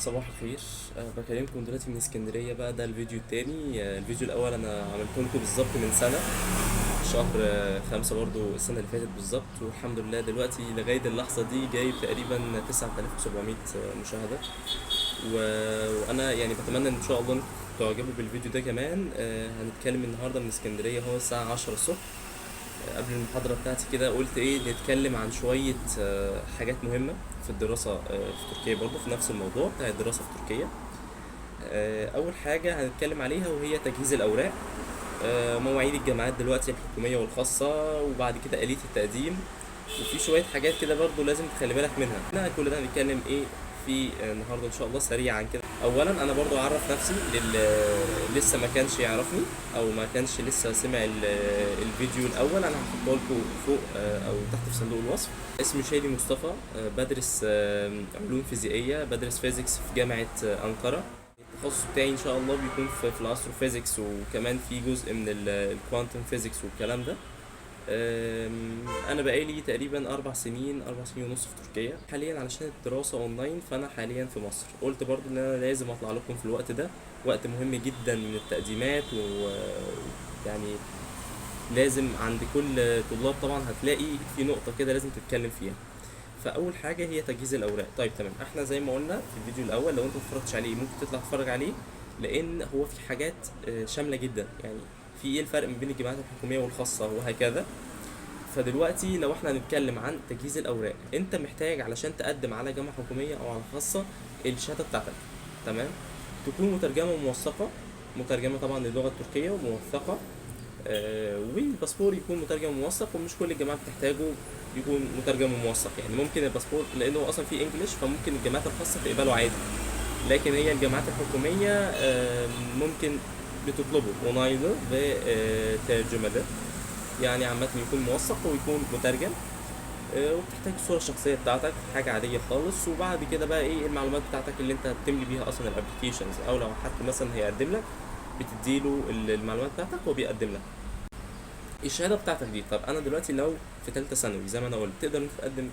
صباح الخير. بكلمكم دلوقتي من اسكندرية بقى. ده الفيديو التاني. الفيديو الأول أنا عملته لكم بالظبط من سنة، شهر 5 برضو السنة اللي فاتت بالظبط، والحمد لله دلوقتي لغاية اللحظة دي جايب تقريبا 9700 مشاهدة. وأنا يعني بتمنى إن شاء الله إنكم تعجبوا بالفيديو ده كمان. هنتكلم النهاردة من اسكندرية، هو الساعة 10 الصبح. قبل المحاضرة بتاعتي كده قلت ايه نتكلم عن شوية حاجات مهمة في الدراسة في تركيا، برضه في نفس الموضوع بتاع الدراسة في تركيا. أول حاجة هنتكلم عليها وهي تجهيز الأوراق، مواعيد الجامعات دلوقتي الحكومية والخاصة، وبعد كده آلية التقديم. وفي شوية حاجات كده برضو لازم تخلي بالك منها. كل ده هنتكلم ايه في النهارده ان شاء الله سريعا كده. اولا انا برضو اعرف نفسي لسه ما كانش يعرفني او ما كانش لسه سمع الفيديو الاول، انا هحطه لكم فوق او تحت في صندوق الوصف. اسمي شادي مصطفى، بدرس علوم فيزيائية، بدرس فيزيكس في جامعة أنقرة. التخصص بتاعي ان شاء الله بيكون في الاستروفيزيكس، وكمان في جزء من الكوانتم فيزيكس والكلام ده. انا بقالي تقريبا 4 سنين ونص في تركيا حاليا علشان الدراسه اونلاين. فانا حاليا في مصر. قلت برضو ان انا لازم اطلع لكم في الوقت ده، وقت مهم جدا من التقديمات يعني لازم عند كل طلاب طبعا هتلاقي في نقطه كده لازم تتكلم فيها. فاول حاجه هي تجهيز الاوراق. طيب تمام، احنا زي ما قلنا في الفيديو الاول، لو انت متفرجتش عليه ممكن تطلع تتفرج عليه، لان هو في حاجات شامله جدا. يعني في ايه الفرق ما بين الجامعات الحكوميه والخاصه وهكذا. فدلوقتي لو احنا هنتكلم عن تجهيز الاوراق، انت محتاج علشان تقدم على جامعه حكوميه او على خاصه الشهاده بتاعتك، تمام، تكون مترجمه وموثقه، مترجمه طبعا للغه التركيه وموثقه. والباسبور يكون مترجم وموثق، ومش كل الجامعات بتحتاجه يكون مترجم وموثق. يعني ممكن الباسبور لانه اصلا فيه انجلش، فممكن الجامعات الخاصه تقبله عادي، لكن هي الجامعات الحكوميه ممكن بتطلبه ونايلر بترجمه ده. يعني عامة يكون موثق ويكون مترجم. وبتحتاج الصورة الشخصية بتاعتك، حاجة عادية خالص. وبعد كده بقى ايه المعلومات بتاعتك اللي انت هتملي بيها اصلا الابلكيشنز، او لو حد مثلا هيقدم لك بتديله المعلومات بتاعتك وبيقدم لك الشهادة بتاعتك دي. طب انا دلوقتي لو في تالتة ثانوي زي ما انا قلت، تقدر انت تقدم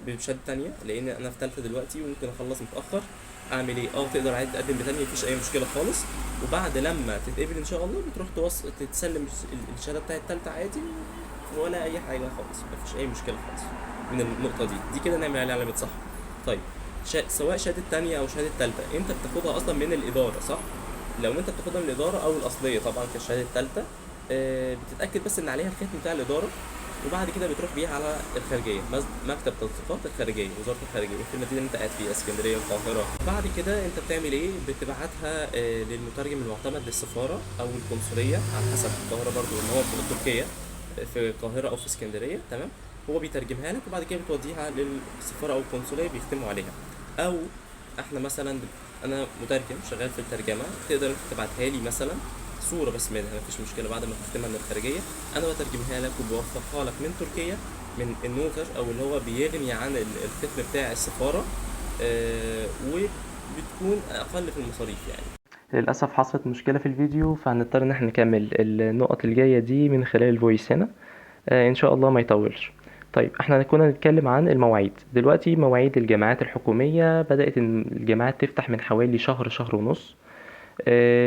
بشهادة تانية، لان انا في تالتة دلوقتي وممكن اخلص متأخر. اعمل ايه؟ تقدر عادي تقدم بتانية، مفيش اي مشكلة خالص. وبعد لما تتقبل ان شاء الله بتروح تتسلم الشهادة بتاعت تالتة عادي، ولا اي حاجة خالص، مفيش اي مشكلة خالص من النقطة دي كده نعمل عليها علامة صح. طيب سواء شهادة تانية او شهادة تالتة انت بتاخدها اصلا من الادارة، صح؟ لو انت بتاخدها من الادارة او الاصلية طبعا كشهادة تالتة، بتتأكد بس ان عليها الختم بتاع الادارة. وبعد كده بتروح بيها على الخارجيه، مكتب تنسيقات الخارجيه، وزاره الخارجيه في المدينه اللي انت قاعد فيها، اسكندريه، القاهره. بعد كده انت بتعمل ايه؟ بتبعتها للمترجم المعتمد للسفاره او القنصليه على حسب. القاهره برضو ان هو في تركيا، في القاهره او في اسكندريه، تمام. هو بيترجمها لك، وبعد كده بتوديها للسفاره او القنصليه بيختموا عليها. او احنا مثلا انا مترجم شغال في الترجمه، تقدر انت تبعتها لي مثلا صورة بس منها، مفيش مشكلة، بعد ما تختمها من الخارجية أنا بترجمها لك وبوثقها لك من تركيا، من النوتر أو اللي هو بيغني عن الختم بتاع السفارة. وبتكون أقل في المصاريف يعني. للأسف حصلت مشكلة في الفيديو، فهنضطر إن احنا نكمل النقط الجاية دي من خلال الفويس هنا. إن شاء الله ما يطولش. طيب احنا كنا نتكلم عن المواعيد. دلوقتي مواعيد الجامعات الحكومية بدأت إن الجامعات تفتح من حوالي شهر، شهر ونص.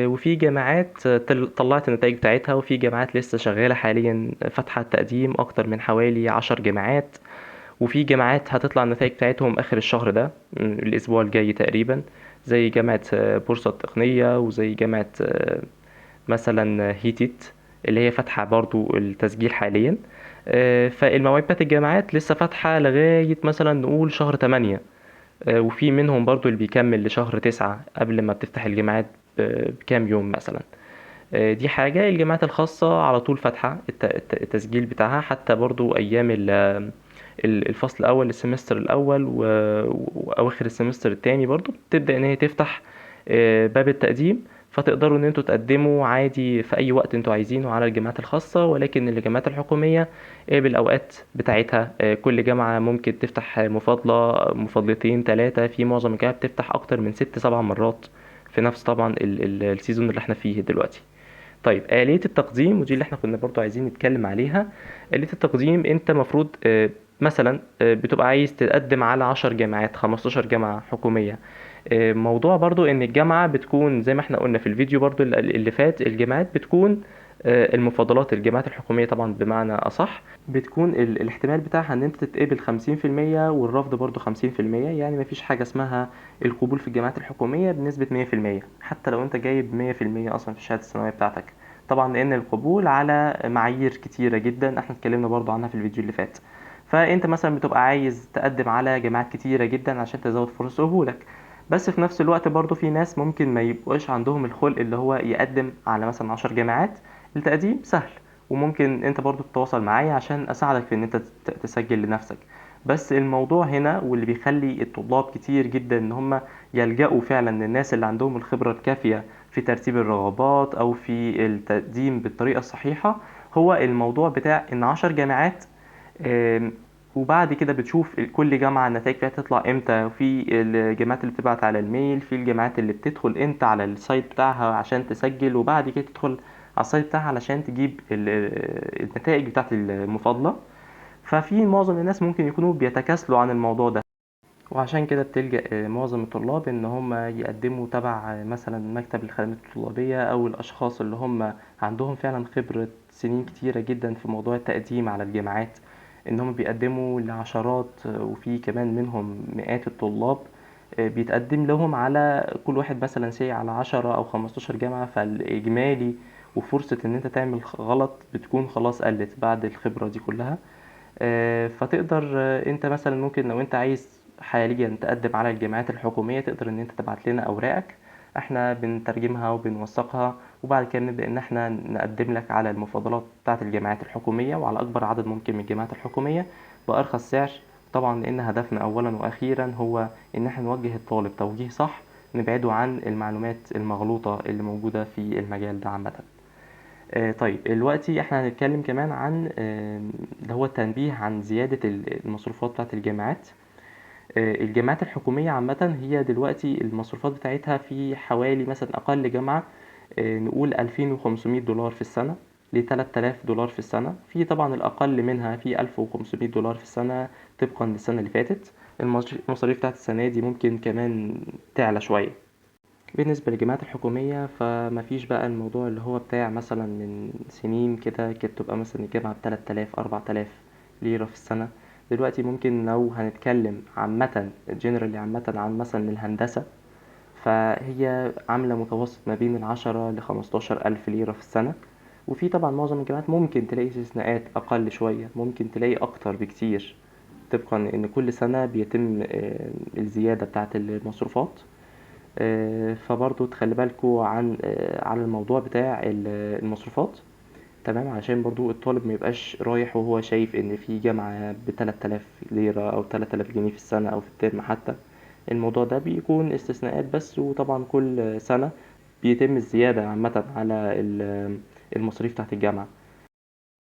وفي جامعات طلعت النتائج بتاعتها، وفي جامعات لسه شغالة حاليا فاتحة التقديم، أكتر من حوالي 10 جامعات. وفي جامعات هتطلع النتائج بتاعتهم آخر الشهر ده، الأسبوع الجاي تقريبا، زي جامعة بورصة التقنية، وزي جامعة مثلا هيتيت اللي هي فاتحة برضو التسجيل حاليا. فالمواعيد بتاعت الجامعات لسه فاتحة لغاية مثلا نقول شهر 8. وفي منهم برضو اللي بيكمل لشهر 9 قبل ما بتفتح الجامعات بكام يوم مثلا. دي حاجة. الجامعات الخاصة على طول فاتحة التسجيل بتاعها، حتى برضو أيام الفصل الأول، السمستر الأول وأواخر السمستر التاني برضو بتبدأ إن هي تفتح باب التقديم. فتقدروا إن انتوا تقدموا عادي في أي وقت انتوا عايزينه على الجامعات الخاصة. ولكن الجامعات الحكومية بالأوقات بتاعتها، كل جامعة ممكن تفتح مفاضلة، مفاضلتين، 3. في معظم الجامعات بتفتح أكتر من 6 7 مرات في نفس طبعا السيزون اللي احنا فيه دلوقتي. طيب آلية التقديم، ودي اللي احنا كنا برضو عايزين نتكلم عليها. آلية التقديم انت مفروض مثلا بتبقى عايز تقدم على 10 جامعات، 15 جامعة حكومية. موضوع برضو ان الجامعة بتكون زي ما احنا قلنا في الفيديو برضو اللي فات، الجامعات بتكون المفاضلات، الجامعات الحكومية طبعا بمعنى أصح، بتكون الاحتمال بتاعها ان انت تتقبل 50% والرفض برضو 50%. يعني مفيش حاجة اسمها القبول في الجامعات الحكومية بنسبة 100%، حتى لو انت جايب 100% اصلا في الشهادة الثانوية بتاعتك. طبعا لان القبول على معايير كتيرة جدا احنا اتكلمنا برضو عنها في الفيديو اللي فات. فانت مثلا بتبقى عايز تقدم على جامعات كتيرة جدا عشان تزود فرص قبولك، بس في نفس الوقت برضو في ناس ممكن ما يبقاش عندهم الخلق اللي هو يقدم على مثلا 10 جامعات. التقديم سهل، وممكن انت برضو تتواصل معايا عشان اساعدك في ان انت تسجل لنفسك. بس الموضوع هنا واللي بيخلي الطلاب كتير جدا ان هم يلجأوا فعلا للناس اللي عندهم الخبرة الكافية في ترتيب الرغبات او في التقديم بالطريقة الصحيحة، هو الموضوع بتاع ان 10 جامعات. آم، وبعد كده بتشوف كل جامعة النتائج بتاعتها تطلع امتى، في الجامعات اللي بتبعت على الميل، في الجامعات اللي بتدخل انت على السايت بتاعها عشان تسجل، وبعد كده تدخل على السايت بتاعها علشان تجيب النتائج بتاعت المفاضلة. ففي معظم الناس ممكن يكونوا بيتكاسلوا عن الموضوع ده، وعشان كده بتلجأ معظم الطلاب ان هم يقدموا تبع مثلا مكتب الخدمات الطلابية او الاشخاص اللي هم عندهم فعلا خبرة سنين كتيرة جدا في موضوع التقديم على الجامعات، ان هم بيقدموا لعشرات وفي كمان منهم مئات الطلاب. بيتقدم لهم على كل واحد مثلا سي على 10 او 15 جامعة، فالاجمالي وفرصة ان انت تعمل غلط بتكون خلاص قلت بعد الخبرة دي كلها. فتقدر انت مثلا ممكن لو انت عايز حاليا تقدم على الجامعات الحكومية تقدر ان انت تبعت لنا اوراقك، احنا بنترجمها وبنوثقها، وبعد كده نبدأ ان احنا نقدم لك على المفاضلات بتاعة الجامعات الحكومية وعلى اكبر عدد ممكن من الجامعات الحكومية بأرخص سعر. طبعا لان هدفنا اولا واخيرا هو ان احنا نوجه الطالب توجيه صح، نبعده عن المعلومات المغلوطة اللي موجودة في المجال ده عامة. طيب دلوقتي احنا هنتكلم كمان عن اللي هو التنبيه عن زيادة المصروفات بتاعت الجامعات. الجامعات الحكومية عامة هي دلوقتي المصروفات بتاعتها في حوالي مثلا أقل جامعة نقول 2500 دولار في السنة ل 3000 دولار في السنة. في طبعا الأقل منها في 1500 دولار في السنة طبقا للسنة اللي فاتت. المصاريف بتاعت السنة دي ممكن كمان تعلى شوية. بالنسبة للجامعات الحكومية فمفيش بقى الموضوع اللي هو بتاع مثلا من سنين كده كانت تبقى مثلا الجامعة ب3000 4000 ليرة في السنة. دلوقتي ممكن لو هنتكلم عامة جنرالي عامة عن مثلا الهندسة، فهي عاملة متوسط ما بين 10 ل15 ألف ليرة في السنة. وفي طبعا معظم الجامعات ممكن تلاقي استثناءات أقل شوية، ممكن تلاقي أكتر بكتير طبقا إن كل سنة بيتم الزيادة بتاعة المصروفات. فبرضو تخلي بالكوا عن على الموضوع بتاع المصروفات، تمام، عشان برضو الطالب ما يبقاش رايح وهو شايف ان في جامعة ب3000 ليرة او 3000 جنيه في السنة او في الترم حتى. الموضوع ده بيكون استثناءات بس، وطبعا كل سنة بيتم الزيادة عامة على المصاريف تحت الجامعة.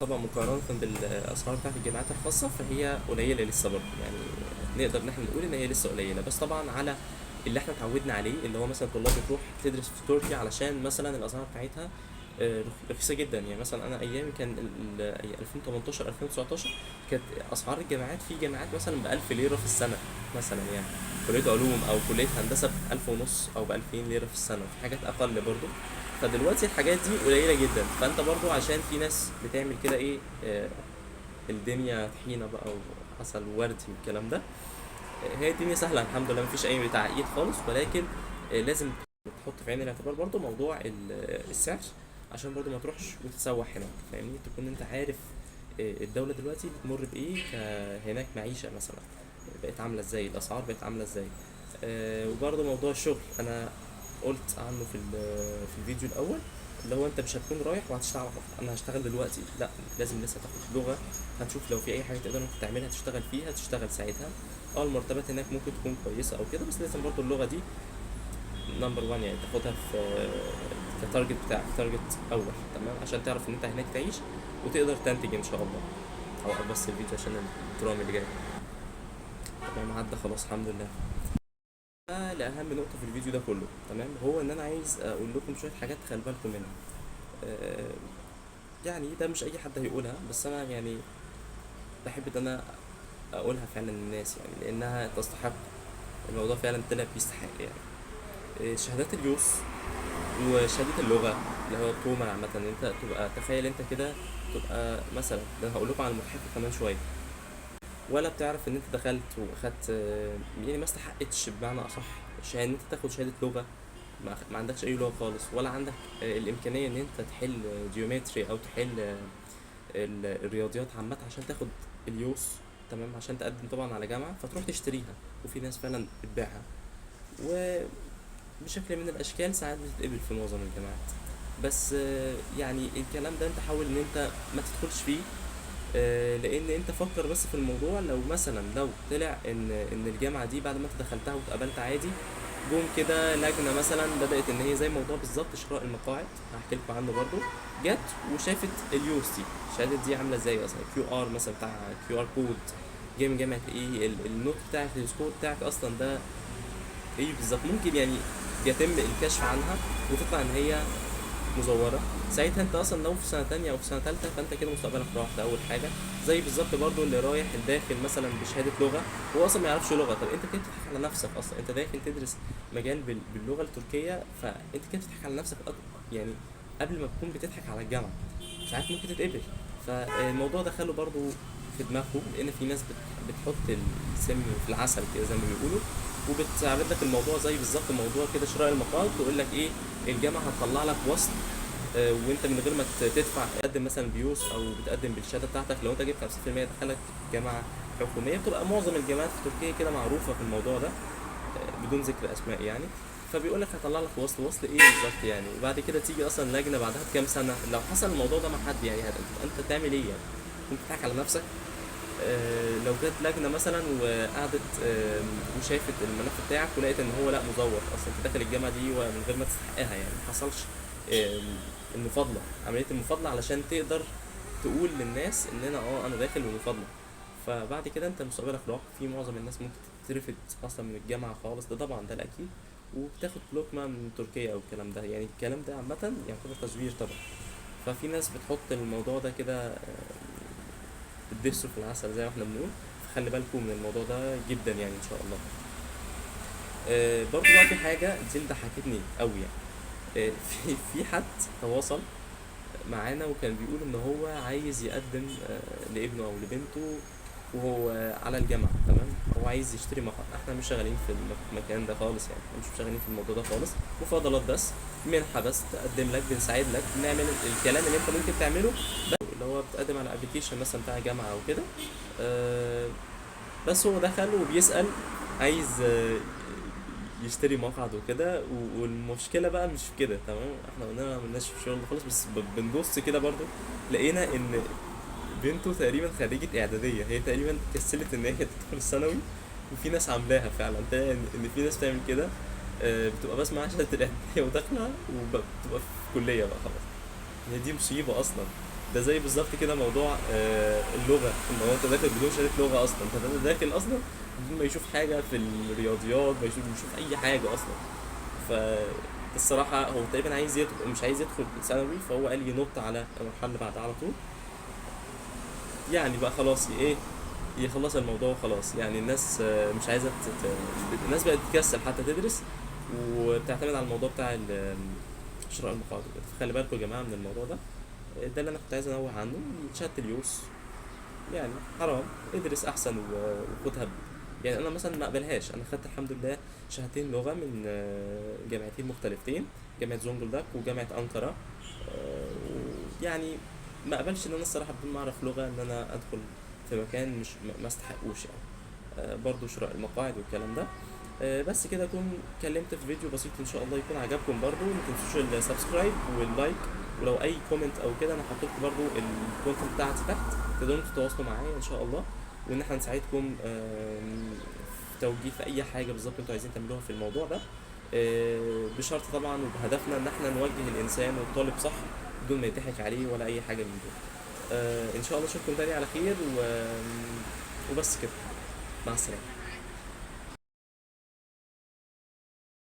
طبعا مقارنة بالأسعار بتاعت الجامعات الخاصة فهي قليلة لسه برضه، يعني نقدر إن احنا نقول إن هي لسه قليلة، بس طبعا على اللي احنا اتعودنا عليه، اللي هو مثلا طلاب بتروح تدرس في تركيا علشان مثلا الأسعار بتاعتها رخيصة جدا. يعني مثلا أنا أيام كان 2018 2019 كانت أسعار الجامعات في جامعات مثلا ب1000 ليرة في السنة مثلا، يعني كلية علوم أو كلية هندسة ب1500 أو ب2000 ليرة في السنة، في حاجات أقل برضه. فدلوقتي الحاجات دي قليلة جدا، فانت برضو عشان في ناس بتعمل كده ايه الدنيا طحينة بقى وعسل ووردي والكلام ده. هي الدنيا سهلة الحمد لله، مفيش اي تعقيد خالص، ولكن لازم تحط في عين الاعتبار برضو موضوع السعر، عشان برضو ما تروحش وتتسوح هناك، فاهمني؟ تكون انت عارف الدولة دلوقتي بتمر بايه هناك، معيشة مثلا بقت عاملة ازاي، الاسعار بقت عاملة ازاي. وبرضه موضوع الشغل انا قلت عنه في الفيديو الاول، اللي هو انت مش هتكون رايح وهتشتغل انا هشتغل دلوقتي، لا، لازم لسه تاخد لغة. هنشوف لو في اي حاجة تقدر انت تعملها تشتغل فيها تشتغل ساعتها. اه المرتبات هناك ممكن تكون كويسة او كده، بس لازم برضه اللغة دي نمبر 1 يعني تاخدها في كتارجت بتاعك، تارجت اول، تمام، عشان تعرف ان انت هناك تعيش وتقدر تنتج ان شاء الله. او بس الفيديو عشان الدرام اللي جاي. تمام، عدى خلاص الحمد لله. لأهم نقطة في الفيديو ده كله، تمام، هو إن أنا عايز أقول لكم شوية حاجات تخلي بالكم منها. آه، يعني ده مش أي حد هيقولها، بس أنا يعني بحب إن أنا أقولها فعلا للناس، يعني لأنها تستحق الموضوع فعلا طلع بيستحق يعني. شهادات اليوس وشهادة اللغة اللي هو التومر عامة، ان انت تبقى تخيل انت كده تبقى مثلا، ده هقول لكم عن المتحف كمان شوية، ولا بتعرف ان انت دخلت واخدت يعني ما استحقتش بمعنى اصح ان انت تاخد شهادة لغة، ما عندكش اي لغة خالص، ولا عندك الامكانية ان انت تحل جيومتري او تحل الرياضيات عامة عشان تاخد اليوس، تمام، عشان تقدم طبعا على جامعة فتروح تشتريها، وفي ناس فعلا بتبيعها، وبشكل من الاشكال ساعات بتتقبل في معظم الجامعات. بس يعني الكلام ده انت حاول ان انت ما تدخلش فيه، لان انت فكر بس في الموضوع، لو مثلا لو طلع ان الجامعه دي بعد ما انت دخلتها واتقبلت عادي، جم كده لجنه مثلا بدات ان هي زي الموضوع بالظبط شراء المقاعد، هحكي لكم عنه برضو، جت وشافت اليوس دي الشهاده دي عامله ازاي اصلا، كيو ار مثلا بتاع كيو ار كود جاي من جامعه ايه، النوت بتاعك السكور بتاعك اصلا ده ايه بالظبط، ممكن يعني يتم الكشف عنها وتطلع ان هي مزوره. ساعتها انت اصلا لو في سنه تانية او في سنه تالتة فانت كده مستقبلك راح، ده اول حاجه. زي بالظبط برضو اللي رايح الداخل مثلا بشهاده لغه هو اصلا ما يعرفش لغه، طب انت كده بتضحك على نفسك اصلا، انت داخل تدرس مجال باللغه التركيه، فانت كده بتضحك على نفسك يعني قبل ما تكون بتضحك على الجامعه، ساعات ممكن تتقبل. فالموضوع ده خلوا برضو في دماغكم، لان في ناس بتحط السم في العسل كده زي ما بيقولوا، وبتعرض لك الموضوع زي بالظبط موضوع كده شراء المقاعد، تقول لك ايه، الجامعه هتطلع لك وصل، وانت من غير ما تدفع، تقدم مثلا بيوس او بتقدم بالشهاده بتاعتك، لو انت جبت 50% دخلك جامعه حكوميه، بتبقى معظم الجامعات في تركيا كده معروفه في الموضوع ده، بدون ذكر اسماء يعني. فبيقول لك هطلع لك وصل ايه بالظبط يعني، وبعد كده تيجي اصلا لجنه بعدها بكام سنه لو حصل الموضوع ده مع حد يعني، انت تعمل ايه يعني؟ ممكن تضحك على نفسك. لو جت لجنه مثلا وقعدت وشافت الملف بتاعك ولقيت ان هو لا مزور اصلا، انت داخل الجامعه دي ومن غير ما تستحقها يعني، ما حصلش المفاضله، عمليه المفاضله علشان تقدر تقول للناس ان انا داخل بمفاضله، فبعد كده انت مستقبلك راح. في معظم الناس ممكن تترفد اصلا من الجامعه خالص، ده طبعا ده الاكيد، وبتاخد بلوكما من تركيا او الكلام ده يعني، الكلام ده عامه يعتبر تزوير طبعا. ففي ناس بتحط الموضوع ده كده بتدسه في العسل زي ما احنا بنقول، فخلي بالكم من الموضوع ده جدا يعني ان شاء الله. برضو بقى في حاجه دي اللي ضحكتني قوي يعني، في حد تواصل معانا وكان بيقول ان هو عايز يقدم لابنه او لبنته وهو على الجامعة، تمام، هو عايز يشتري مقر، احنا مش شغالين في المكان ده خالص يعني، احنا مش شغالين في الموضوع ده خالص، مفاضلات بس، منحة بس تقدم لك، بنساعد لك نعمل الكلام اللي انت ممكن تعمله، اللي هو بتقدم على ابلكيشن مثلا بتاع جامعة او كده. بس هو دخل وبيسأل، عايز يشتري مقعد وكده، والمشكله بقى مش في كده، تمام، احنا قلنا ما عملناش في الشغل ده خالص، بس بنبص كده برضو لقينا ان بنته تقريبا خريجة اعدادية، هي تقريبا كسلت ان هي تدخل الثانوي، وفي ناس عاملاها فعلا، تلاقي ان في ناس بتعمل كده، بتبقى بس معاها شهادة الاعدادية وداخلة وبتبقى في كلية بقى خلاص. هي دي مصيبة اصلا، ده زي بالظبط كده موضوع اللغة، ان هو انت داخل بدون شهادة لغة اصلا، انت داخل اصلا بدون ما يشوف حاجة في الرياضيات، ما يشوف اي حاجة اصلا. فالصراحة هو تقريبا عايز يدخل، مش عايز يدخل ثانوي، فهو قال ينط على المرحلة اللي بعدها على طول، يعني بقى خلاص ايه، يخلص الموضوع وخلاص يعني. الناس مش عايزة الناس بقت تكسل حتى تدرس، وبتعتمد على الموضوع بتاع شراء المقاعد وكده. فخلي بالكم يا جماعة من الموضوع ده، ده اللي انا كنت عايز انوه عنه. شهادة اليوس يعني حرام، ادرس احسن وخدها يعني انا مثلا ما اقبلهاش، انا خدت الحمد لله شهادتين لغة من جامعتين مختلفتين، جامعة زونجلداك وجامعة انقرة، يعني ما اقبلش ان انا الصراحة بدون ما اعرف لغة ان انا ادخل في مكان مش ما استحقوش يعني. برضو شراء المقاعد والكلام ده. بس كده اكون اتكلمت في فيديو بسيط ان شاء الله يكون عجبكم. برضو ما تنسوش السبسكرايب واللايك، ولو اي كومنت او كده انا هحط لكم برضو الكونتنت بتاعتي تحت، تقدروا تتواصلوا معايا ان شاء الله، وان احنا نساعدكم في توجيه في اي حاجه بالظبط انتوا عايزين تعملوها في الموضوع ده، بشرط طبعا وبهدفنا ان احنا نوجه الانسان والطالب صح بدون ما يضحك عليه ولا اي حاجه من دول. ان شاء الله اشوفكم تاني على خير وبس كده، مع السلامه.